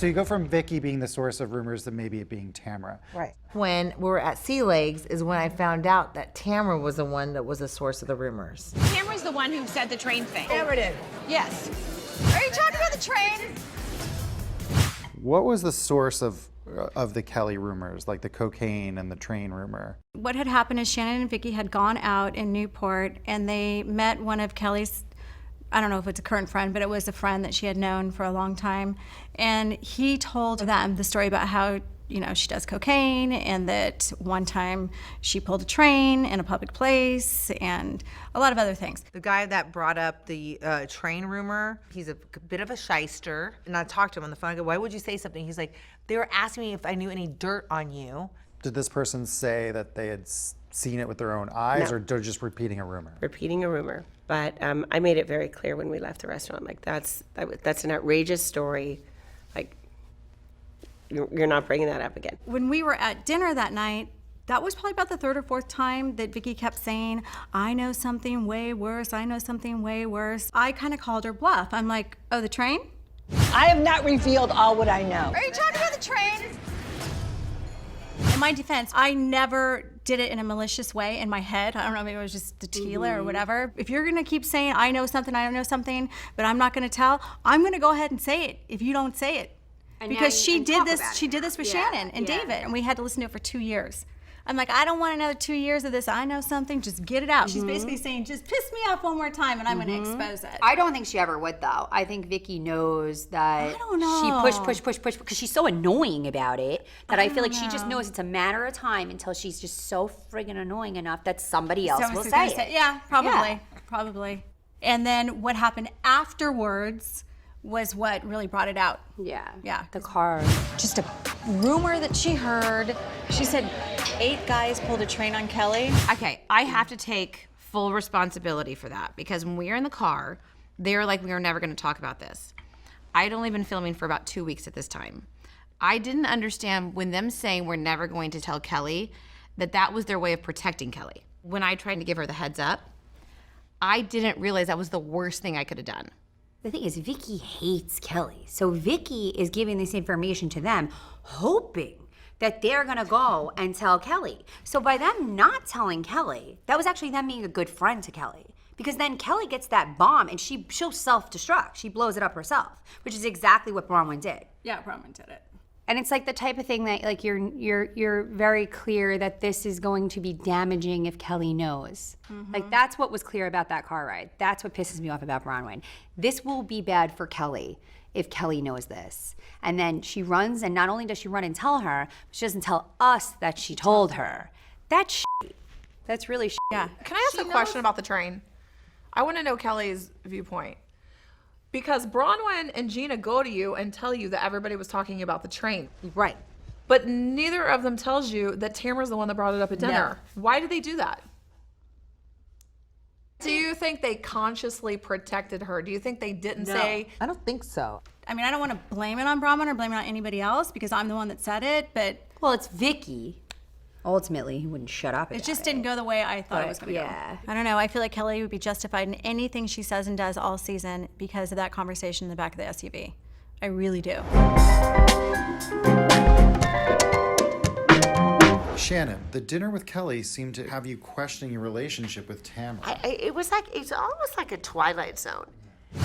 So you go from Vicky being the source of rumors to maybe it being Tamra. Right. When we were at Sea Legs is when I found out that Tamra was the one that was the source of the rumors. Tamra's the one who said the train thing. Tamra did. Yes. Are you talking about the train? What was the source of the Kelly rumors, like the cocaine and the train rumor? What had happened is Shannon and Vicky had gone out in Newport and they met one of Kelly's, I don't know if it's a current friend, but it was a friend that she had known for a long time. And he told them the story about how, you know, she does cocaine and that one time she pulled a train in a public place and a lot of other things. The guy that brought up the train rumor, he's a bit of a shyster. And I talked to him on the phone. I go, why would you say something? He's like, they were asking me if I knew any dirt on you. Did this person say that they had seen it with their own eyes, No. or they're just repeating a rumor? Repeating a rumor. But I made it very clear when we left the restaurant, like that's an outrageous story. Like, you're not bringing that up again. When we were at dinner that night, that was probably about the third or fourth time that Vicky kept saying, I know something way worse, I know something way worse. I kind of called her bluff. I'm like, oh, the train? I have not revealed all what I know. Are you talking about the train? In my defense, I never did it in a malicious way in my head. I don't know, maybe it was just the tequila or whatever. If you're gonna keep saying, I know something, but I'm not gonna tell, I'm gonna go ahead and say it if you don't say it. Because she did this with Shannon and David, and we had to listen to it for 2 years. I'm like, I don't want another 2 years of this. I know something, just get it out. She's basically saying, just piss me off one more time and I'm gonna expose it. I don't think she ever would, though. I think Vicky knows that I don't know. she push, because she's so annoying about it that I feel like she just knows it's a matter of time until she's just so friggin' annoying enough that somebody else will say it. Yeah, probably, Yeah. probably. And then what happened afterwards was what really brought it out. Yeah. Yeah. The car. Just a rumor that she heard. She said 8 guys pulled a train on Kelly. Okay, I have to take full responsibility for that because when we were in the car, they were like, we were never gonna talk about this. I'd only been filming for about 2 weeks at this time. I didn't understand when them saying we're never going to tell Kelly that was their way of protecting Kelly. When I tried to give her the heads up, I didn't realize that was the worst thing I could have done. The thing is, Vicky hates Kelly. So Vicky is giving this information to them, hoping that they're gonna go and tell Kelly. So by them not telling Kelly, that was actually them being a good friend to Kelly. Because then Kelly gets that bomb and she'll self-destruct. She blows it up herself, which is exactly what Braunwyn did. Yeah, Braunwyn did it. And it's like the type of thing that like you're very clear that this is going to be damaging if Kelly knows. Like that's what was clear about that car ride. That's what pisses me off about Braunwyn. This will be bad for Kelly if Kelly knows this. And then she runs, and not only does she run and tell her, but she doesn't tell us that she told her. That's shit. That's really shit. Yeah. Can I ask a question about the train? I want to know Kelly's viewpoint. Because Braunwyn and Gina go to you and tell you that everybody was talking about the train. Right. But neither of them tells you that Tamra's the one that brought it up at dinner. Why did they do that? Do you think they consciously protected her? Do you think they didn't say? I don't think so. I mean, I don't want to blame it on Braunwyn or blame it on anybody else because I'm the one that said it, but Well, it's Vicky. Ultimately, he wouldn't shut up. it just didn't go the way I thought it was going to go. I don't know. I feel like Kelly would be justified in anything she says and does all season because of that conversation in the back of the SUV. I really do. Shannon, the dinner with Kelly seemed to have you questioning your relationship with Tamra. It's almost like a Twilight Zone.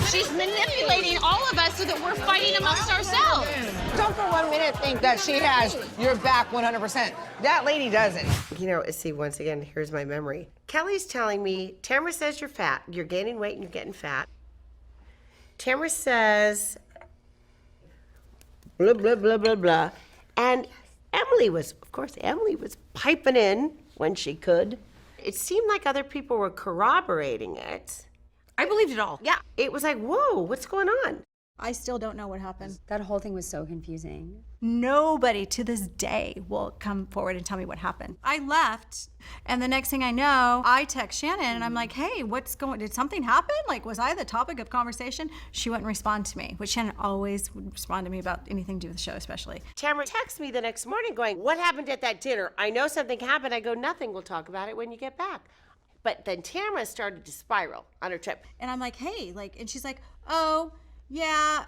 She's manipulating all of us so that we're fighting amongst ourselves. Don't for 1 minute think that she has your back 100%. That lady doesn't. You know, see, once again, here's my memory. Kelly's telling me, Tamra says you're fat. You're gaining weight and you're getting fat. Tamra says, blah, blah, blah, blah, blah. And Emily was piping in when she could. It seemed like other people were corroborating it. I believed it all. Yeah, it was like, whoa, what's going on? I still don't know what happened. That whole thing was so confusing. Nobody to this day will come forward and tell me what happened. I left, and the next thing I know, I text Shannon, and I'm like, hey, did something happen? Like, was I the topic of conversation? She wouldn't respond to me, which Shannon always would respond to me about anything to do with the show, especially. Tamra texts me the next morning going, what happened at that dinner? I know something happened. I go, nothing. We'll talk about it when you get back. But then Tamra started to spiral on her trip. And I'm like, hey, and she's like, oh, yeah,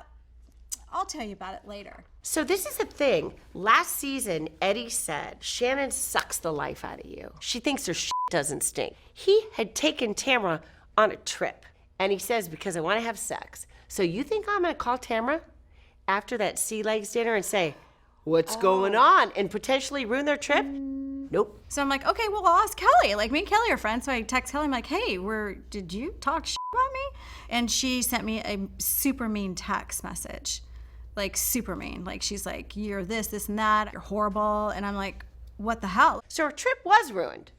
I'll tell you about it later. So this is a thing. Last season, Eddie said, Shannon sucks the life out of you. She thinks her shit doesn't stink. He had taken Tamra on a trip. And he says, because I want to have sex. So you think I'm going to call Tamra after that sea legs dinner and say, what's going on? And potentially ruin their trip? Nope. So I'm like, okay, well, I'll ask Kelly. Like, me and Kelly are friends. So I text Kelly. I'm like, hey, did you talk shit about me? And she sent me a super mean text message. Like, super mean. Like, she's like, you're this, this, and that. You're horrible. And I'm like, what the hell? So her trip was ruined.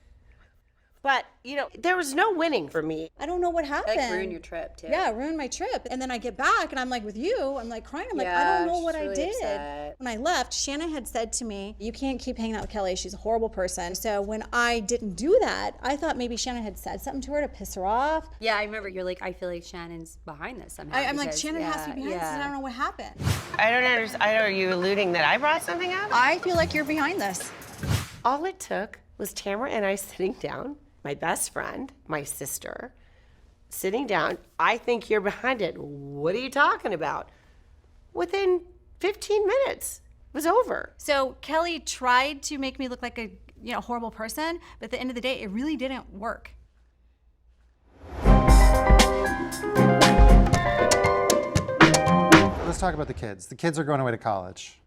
But, you know, there was no winning for me. I don't know what happened. Like, ruin your trip, too. Yeah, ruin my trip. And then I get back and I'm like with you, I'm like crying. I'm like, I don't know what I did. Upset. When I left, Shannon had said to me, you can't keep hanging out with Kelly. She's a horrible person. So when I didn't do that, I thought maybe Shannon had said something to her to piss her off. Yeah, I remember you're like, I feel like Shannon's behind this somehow. I'm like, because- Shannon has to be behind this and I don't know what happened. I don't understand. Are you alluding that I brought something up? I feel like you're behind this. All it took was Tamra and I sitting down, my best friend, my sister, sitting down. I think you're behind it. What are you talking about? Within 15 minutes, it was over. So Kelly tried to make me look like a horrible person, but at the end of the day, it really didn't work. Let's talk about the kids. The kids are going away to college.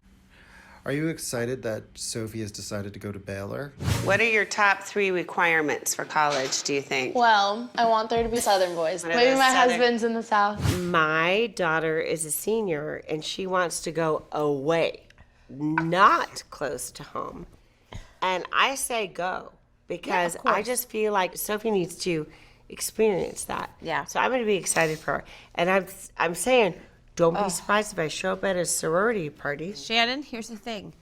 Are you excited that Sophie has decided to go to Baylor? What are your top 3 requirements for college, do you think? Well, I want there to be Southern boys. What are Maybe those my Southern- husband's in the South. My daughter is a senior and she wants to go away, not close to home. And I say go because I just feel like Sophie needs to experience that. Yeah. So I'm going to be excited for her. And I'm saying, don't be surprised if I show up at a sorority party. Shannon, here's the thing.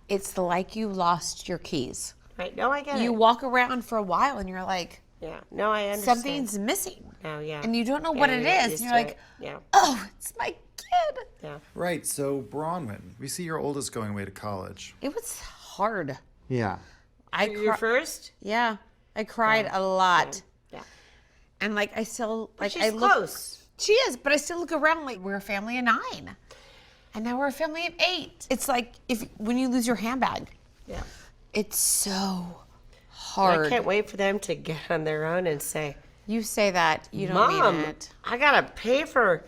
It's like you lost your keys. Right? No, I get You it. walk around for a while and you're like, Yeah. No, I understand. something's missing. Oh, yeah. And you don't know what it you're is. used And you're to like, it. Yeah. oh, it's my kid. Yeah. Right, so Braunwyn, we see your oldest going away to college. It was hard. Yeah. Your first? Yeah. I cried a lot. Yeah. And like I still like She's I look close. She is, but I still look around like we're a family of 9. And now we're a family of 8. It's like when you lose your handbag. Yeah. It's so hard. I can't wait for them to get on their own and say, You say that, you don't Mom, mean it. I gotta pay for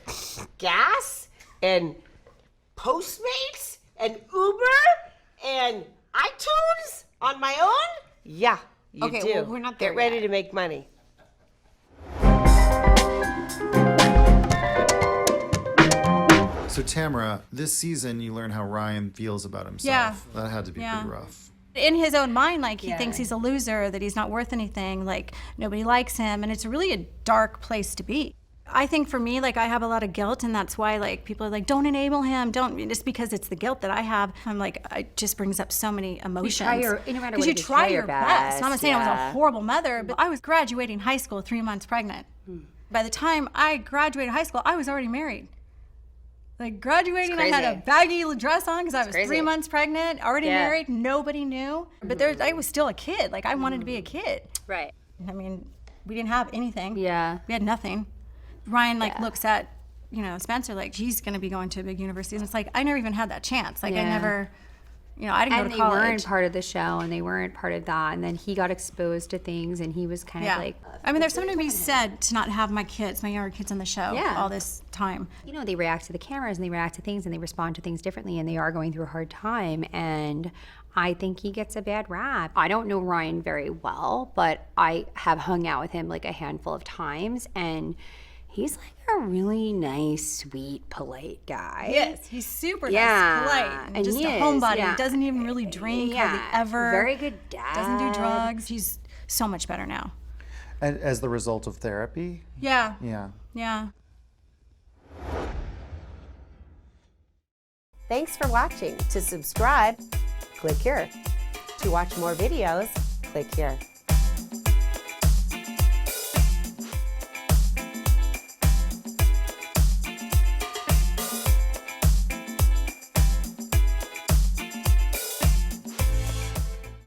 gas and Postmates and Uber and iTunes on my own? Yeah, you Okay, do. well, we're not there Get ready yet. to make money. So Tamra, this season you learn how Ryan feels about himself. Yeah. That had to be Yeah. pretty rough. In his own mind, like, he thinks he's a loser, that he's not worth anything, like, nobody likes him, and it's really a dark place to be. I think for me, like, I have a lot of guilt, and that's why, like, people are like, don't enable him, don't, just because it's the guilt that I have. I'm like, it just brings up so many emotions. no matter Because what, you you try your best. best, I'm not saying I was yeah. a horrible mother, but I was graduating high school 3 months pregnant. By the time I graduated high school, I was already married. Like, graduating, I had a baggy dress on because I was 3 months pregnant, already married, nobody knew. But I was still a kid. Like, I wanted to be a kid. Right. I mean, we didn't have anything. Yeah. We had nothing. Ryan, like, looks at, Spencer, like, he's going to be going to a big university. And it's like, I never even had that chance. Like, I never, I didn't go to college. And they weren't part of the show, and they weren't part of that. And then he got exposed to things, and he was kind of like... I mean, there's something to be said to not have my younger kids on the show all this time. They react to the cameras, and they react to things, and they respond to things differently, and they are going through a hard time. And I think he gets a bad rap. I don't know Ryan very well, but I have hung out with him like a handful of times, and he's like a really nice, sweet, polite guy. Yes, he's super nice, polite, and just he a is, homebody. yeah. He doesn't even really drink, hardly ever. Very good dad. Doesn't do drugs. He's so much better now. As the result of therapy? Yeah. Yeah. Yeah. Thanks for watching. To subscribe, click here. To watch more videos, click here.